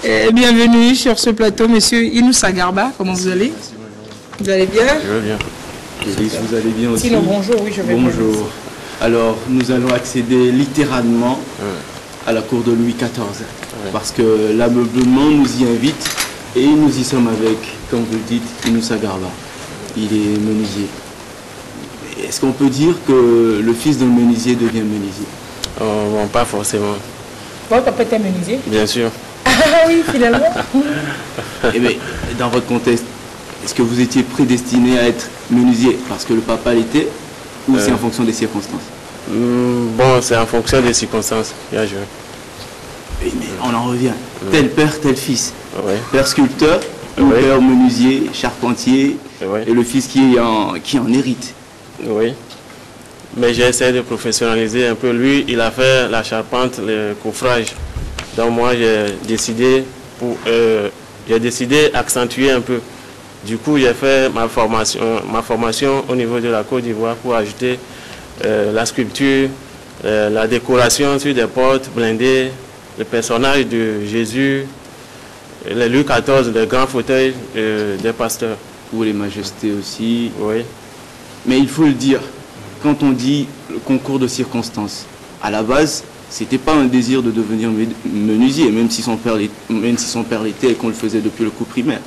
Et bienvenue sur ce plateau, monsieur Inoussa Garba. Comment vous allez? Vous allez bien? Je vais bien. Vous allez bien aussi? Sinon, bonjour, oui, je vais bien. Bonjour. Alors, nous allons accéder littéralement à la cour de Louis XIV. Parce que l'ameublement nous y invite et nous y sommes avec, comme vous le dites, Inoussa Garba. Il est menuisier. Est-ce qu'on peut dire que le fils d'un menuisier devient menuisier? Bon, pas forcément. Votre papa était menuisier? Bien sûr. Ah oui, finalement. Eh bien, dans votre contexte, est-ce que vous étiez prédestiné à être menuisier parce que le papa l'était ou c'est en fonction des circonstances? Bon, c'est en fonction des circonstances. Bien joué. Oui, mais on en revient. Tel père, tel fils. Oui. Père sculpteur, ou père menuisier, charpentier, et le fils qui en hérite. Oui. Mais j'ai essayé de professionnaliser un peu. Lui, il a fait la charpente, le coffrage. Donc moi, j'ai décidé d'accentuer un peu. Du coup, j'ai fait ma formation au niveau de la Côte d'Ivoire pour ajouter la sculpture, la décoration sur des portes blindées, le personnage de Jésus, les Louis XIV, les grands fauteuils des pasteurs. Ou les majestés aussi. Oui. Mais il faut le dire, quand on dit le concours de circonstances, à la base, c'était pas un désir de devenir menuisier, même si son père l'était et qu'on le faisait depuis le cours primaire.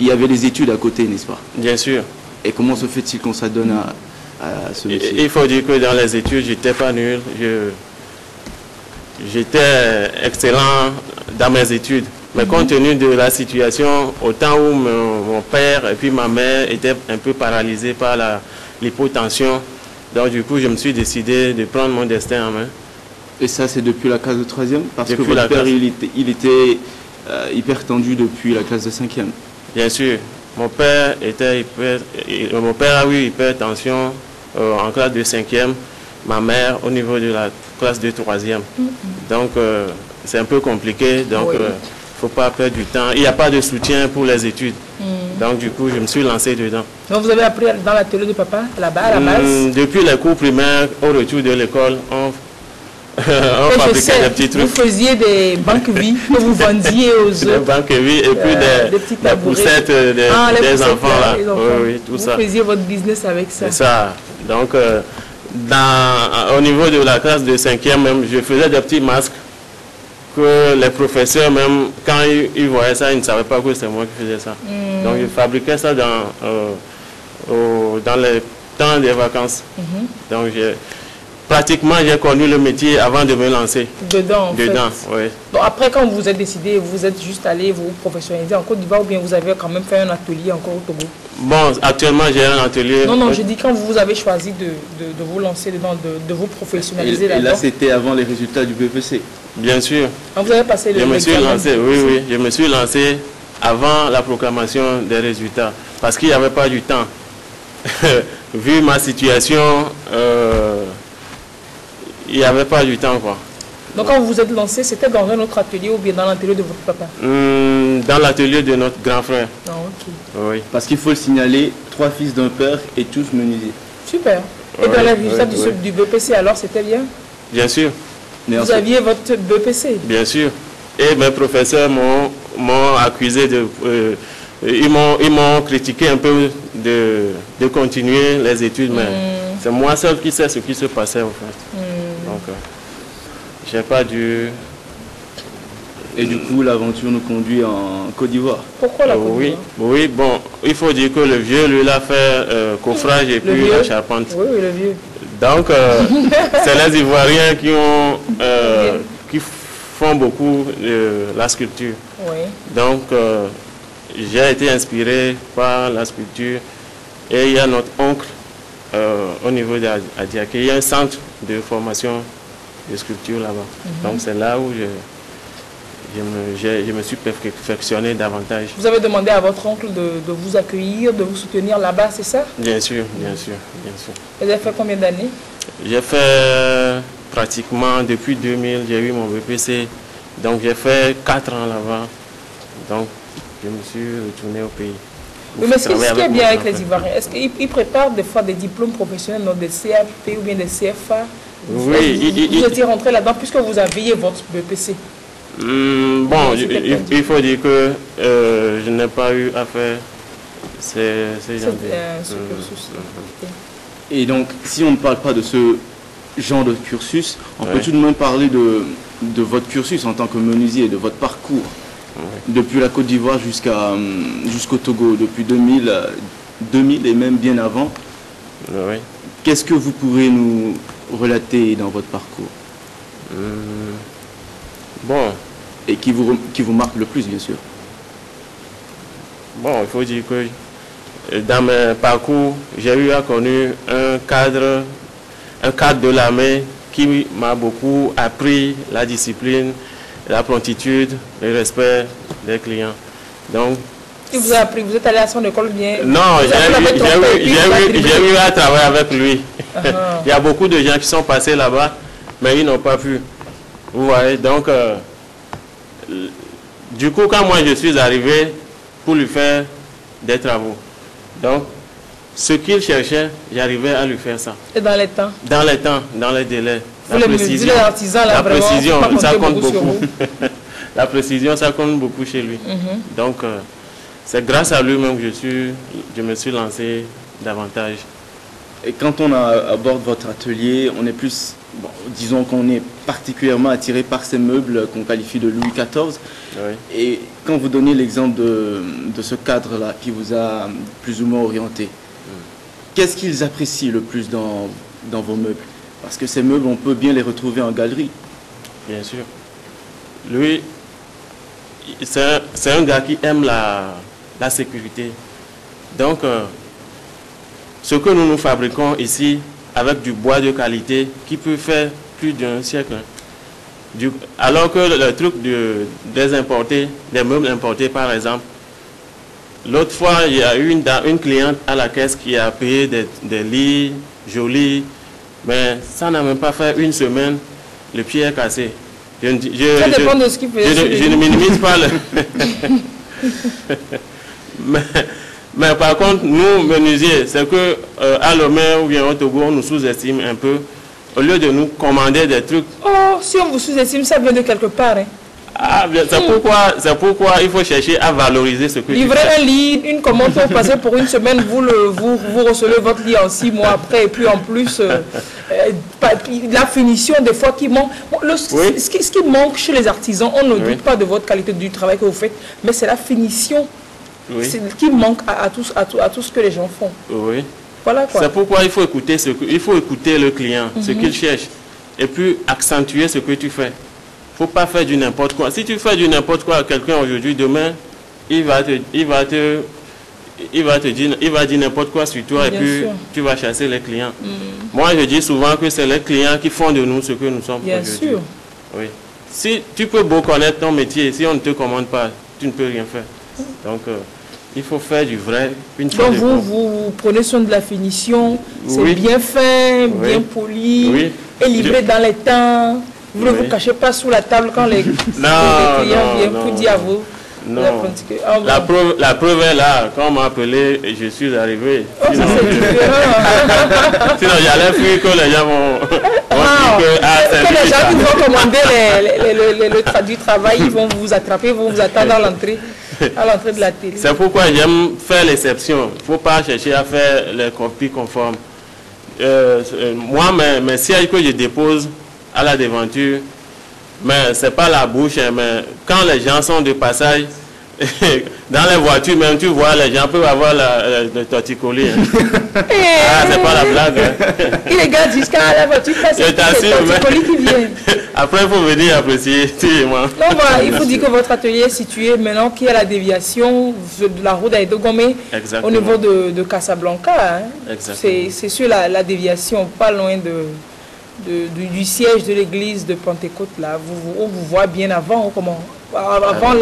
Il y avait des études à côté, n'est-ce pas? Bien sûr. Et comment se fait-il qu'on s'adonne à ce métier? Il faut dire que dans les études, j'étais pas nul. J'étais excellent dans mes études. Mais compte tenu de la situation, au temps où mon père et puis ma mère étaient un peu paralysés par l'hypotension, donc du coup, je me suis décidé de prendre mon destin en main. Et ça, c'est depuis la classe de 3e? Parce depuis que votre père, il était hyper tendu depuis la classe de 5e. Bien sûr. Mon père a eu hypertension en classe de 5e. Ma mère au niveau de la classe de 3e. Donc, c'est un peu compliqué. Donc, il ne faut pas perdre du temps. Il n'y a pas de soutien pour les études. Donc, du coup, je me suis lancé dedans. Donc, vous avez appris dans l'atelier de papa, là-bas, à la base? Depuis les cours primaires, au retour de l'école, on fabriquait des petits trucs. Vous faisiez des banques vie que vous vendiez aux autres. Des banques vie et puis des poussettes des enfants. Là. Oui, tout ça. Vous faisiez votre business avec ça. C'est ça. Donc, au niveau de la classe de 5e, même, je faisais des petits masques que les professeurs, même quand ils voyaient ça, ils ne savaient pas que c'est moi qui faisais ça. Donc, je fabriquais ça dans les temps des vacances. Donc, pratiquement, j'ai connu le métier avant de me lancer. Dedans, oui. Donc après, quand vous êtes décidé, vous êtes juste allé vous professionnaliser en Côte d'Ivoire ou bien vous avez quand même fait un atelier encore au Togo? Bon, actuellement, j'ai un atelier. Non, je dis quand vous avez choisi de vous lancer dedans, de vous professionnaliser là-dedans. Et là, c'était avant les résultats du BPC? Bien sûr. Quand vous avez passé le Je me suis lancé, oui. Je me suis lancé avant la proclamation des résultats parce qu'il n'y avait pas du temps. Vu ma situation, il n'y avait pas du temps, quoi. Donc quand vous vous êtes lancé, c'était dans un autre atelier ou bien dans l'atelier de votre papa? Dans l'atelier de notre grand frère. Ah, ok. Oui. Parce qu'il faut le signaler, 3 fils d'un père et tous menuisiers. Super. Et dans les résultats du BPC, alors, c'était bien? Bien sûr. Vous aviez votre BPC? Bien sûr. Et mes professeurs m'ont accusé de... ils m'ont critiqué un peu de continuer les études, mais c'est moi seul qui sais ce qui se passait, en fait. Donc, j'ai pas dû... Et du coup, l'aventure nous conduit en Côte d'Ivoire. Pourquoi la Côte d'Ivoire? Oui, bon, il faut dire que le vieux, lui, l'a fait coffrage et puis la charpente. Oui, le vieux. Donc, c'est les Ivoiriens qui font beaucoup la sculpture. Oui. Donc, j'ai été inspiré par la sculpture. Et il y a notre oncle au niveau d'Adiaké. Il y a un centre de formation de sculpture là-bas. Donc, c'est là où je me suis perfectionné davantage. Vous avez demandé à votre oncle de vous accueillir, de vous soutenir là-bas, c'est ça? Bien sûr, bien sûr, bien sûr. Vous avez fait combien d'années? J'ai fait pratiquement depuis 2000, j'ai eu mon BPC. Donc j'ai fait 4 ans là-bas. Donc je me suis retourné au pays. Oui, mais ce qui est bien avec les Ivoiriens, est-ce qu'ils préparent des fois des diplômes professionnels, donc des CAP ou bien des CFA? Oui. Vous étiez rentré là-dedans puisque vous aviez votre BPC. Bon, il faut dire que je n'ai pas eu à faire ces gens de cursus. Et donc, si on ne parle pas de ce genre de cursus, on peut tout de même parler de votre cursus en tant que menuisier, de votre parcours, depuis la Côte d'Ivoire jusqu'au Togo, depuis 2000 et même bien avant. Oui. Qu'est-ce que vous pourrez nous relater dans votre parcours? Bon. Et qui vous marque le plus, bien sûr. Bon, il faut dire que dans mes parcours, j'ai eu à connaître un cadre de l'armée qui m'a beaucoup appris la discipline, la promptitude, le respect des clients. Donc, qui vous a appris? Vous êtes allé à son école bien? Non, j'ai eu à travailler avec lui. Il y a beaucoup de gens qui sont passés là-bas, mais ils n'ont pas pu. Vous voyez, donc, du coup, quand moi je suis arrivé pour lui faire des travaux, donc, ce qu'il cherchait, j'arrivais à lui faire ça. Et dans les temps? Dans les temps, dans les délais. La précision, la précision, ça compte beaucoup. La précision, ça compte beaucoup chez lui. Donc, c'est grâce à lui-même que je me suis lancé davantage. Et quand on aborde votre atelier, on est plus, bon, disons qu'on est particulièrement attiré par ces meubles qu'on qualifie de Louis XIV. Oui. Et quand vous donnez l'exemple de ce cadre-là qui vous a plus ou moins orienté, qu'est-ce qu'ils apprécient le plus dans vos meubles? Parce que ces meubles, on peut bien les retrouver en galerie. Bien sûr. Lui, c'est un gars qui aime la sécurité. Donc, ce que nous fabriquons ici, avec du bois de qualité, qui peut faire plus d'un siècle. Alors que le truc des importés, des meubles importés par exemple, l'autre fois, il y a eu une cliente à la caisse qui a payé des lits jolis, mais ça n'a même pas fait une semaine, le pied est cassé. Ça dépend de ce qu'il fait. Je ne minimise pas mais par contre, nous, menuisiers, c'est que à Lomé ou bien au Togo, on nous sous-estime un peu. Au lieu de nous commander des trucs... Oh, si on vous sous-estime, ça vient de quelque part. Hein. Ah, c'est pourquoi il faut chercher à valoriser ce que livrer un lit, une commande pour passer pour une semaine, vous recevez votre lit en 6 mois après, et puis en plus, la finition des fois qui manque. Ce qui manque chez les artisans, on ne doute pas de votre qualité du travail que vous faites, mais c'est la finition qui manque à tout ce que les gens font. Oui. Voilà quoi. C'est pourquoi il faut écouter le client, ce qu'il cherche, et puis accentuer ce que tu fais. Faut pas faire du n'importe quoi. Si tu fais du n'importe quoi à quelqu'un aujourd'hui, demain, il va dire n'importe quoi sur toi. Bien et puis sûr. Tu vas chasser les clients. Moi, je dis souvent que c'est les clients qui font de nous ce que nous sommes aujourd'hui. Bien sûr. Oui. Si tu peux beau connaître ton métier, si on ne te commande pas, tu ne peux rien faire. Donc, il faut faire du vrai. Donc, vous prenez soin de la finition, c'est bien fin, bien poli, et livré dans les temps. Vous ne vous cachez pas sous la table quand les clients viennent pour dire à vous. Non. La preuve est là. Quand on m'a appelé, je suis arrivé. Oh, sinon, c'est différent. Sinon, j'allais fuir que les gens vont dire que les gens qui vont commander du travail, ils vont vous attraper, ils vont vous attendre à l'entrée de la télé. C'est pourquoi j'aime faire l'exception. Il ne faut pas chercher à faire les copies conformes. Moi, mes sièges que je dépose à la devanture, mais c'est pas la bouche, mais quand les gens sont de passage, dans les voitures même, tu vois, les gens peuvent avoir le torticolis. C'est pas la blague. Il regarde jusqu'à la voiture, c'est le torticolis qui vient. Après, il faut venir apprécier. Non, voilà, il faut dire que votre atelier est situé maintenant qu'il y a la déviation de la route d'Aïdogomé au niveau de Casablanca. Hein. C'est sur la déviation, pas loin du siège de l'église de Pentecôte. Là. On vous voit bien avant, avant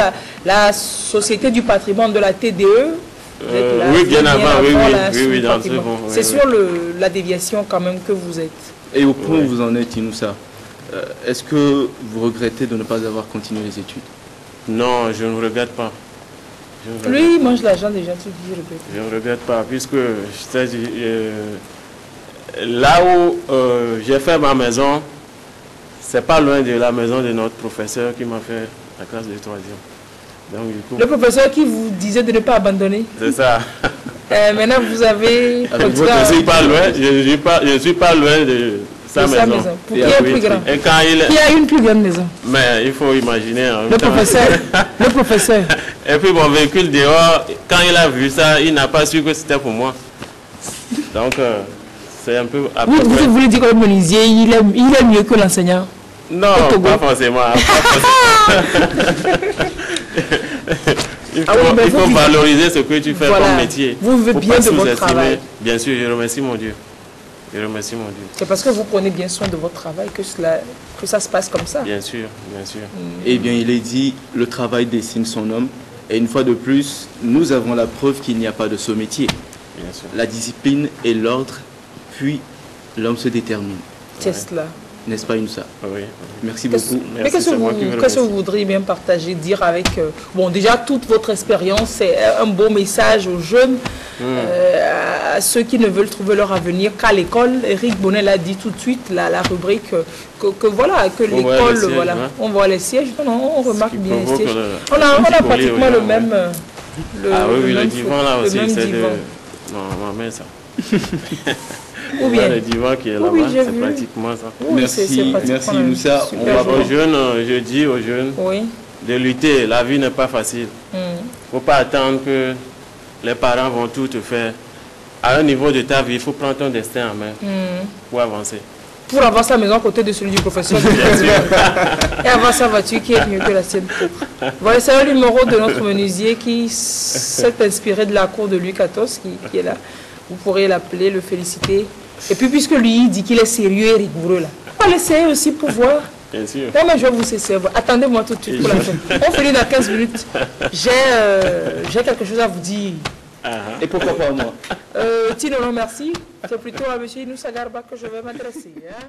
la Société du patrimoine de la TDE. Oui, bien avant, oui, dans ce bon, c'est sur la déviation quand même que vous êtes. Et au point où vous en êtes, Inoussa, est-ce que vous regrettez de ne pas avoir continué les études? Non, je ne regrette pas. Lui, il mange l'argent des gens, tu dis, regrette. Je ne regrette pas, puisque là où j'ai fait ma maison, c'est pas loin de la maison de notre professeur qui m'a fait la classe de 3e. Donc, du coup, le professeur qui vous disait de ne pas abandonner. C'est ça. Maintenant, vous avez... Je ne suis pas loin, je suis pas loin de sa maison. Pour qui est plus grand? Et quand qui a une plus grande maison? Mais il faut imaginer. Le professeur. Le professeur. Et puis mon véhicule dehors, quand il a vu ça, il n'a pas su que c'était pour moi. Donc, c'est un peu... Vous voulez dire que le menuisier, il est mieux que l'enseignant? Non, pas forcément. Il faut valoriser ce que tu fais comme métier. Vous vivez bien de votre travail. Bien sûr, je remercie mon Dieu. Je remercie mon Dieu. C'est parce que vous prenez bien soin de votre travail que ça se passe comme ça. Bien sûr, bien sûr. Eh bien, il est dit, le travail dessine son homme. Et une fois de plus, nous avons la preuve qu'il n'y a pas de ce métier. Bien sûr. La discipline et l'ordre, puis l'homme se détermine. C'est cela. N'est-ce pas, Inoussa? Oui. Merci beaucoup. Mais qu'est-ce que vous voudriez bien partager, dire avec... bon, déjà, toute votre expérience, c'est un beau message aux jeunes, à ceux qui ne veulent trouver leur avenir qu'à l'école. Eric Bonnet l'a dit tout de suite, la rubrique, que voilà, que l'école, voilà, on voit les sièges, on remarque bien les sièges. On a pratiquement le même... le divan là aussi, c'est de... Non, ma main, ça. Ou bien le divan qui est là-bas, c'est pratiquement ça. Oui, merci Moussa. Je dis aux jeunes de lutter. La vie n'est pas facile. Il ne faut pas attendre que les parents vont tout te faire. À un niveau de ta vie, il faut prendre ton destin en main pour avancer. Pour avoir sa maison à côté de celui du professeur. Et avoir sa voiture qui est mieux que la sienne. Voilà, c'est le numéro de notre menuisier qui s'est inspiré de la cour de Louis XIV qui est là. Vous pourrez l'appeler, le féliciter. Et puis, puisque lui, il dit qu'il est sérieux et rigoureux, là, on va l'essayer aussi pour voir. Bien sûr. Non, mais je vais vous cesser. Attendez-moi tout de suite pour la fin. On finit dans 15 minutes. J'ai quelque chose à vous dire. Et pourquoi pas moi? Tino, non, merci. C'est plutôt à M. Inoussa Garba que je vais m'adresser. Hein.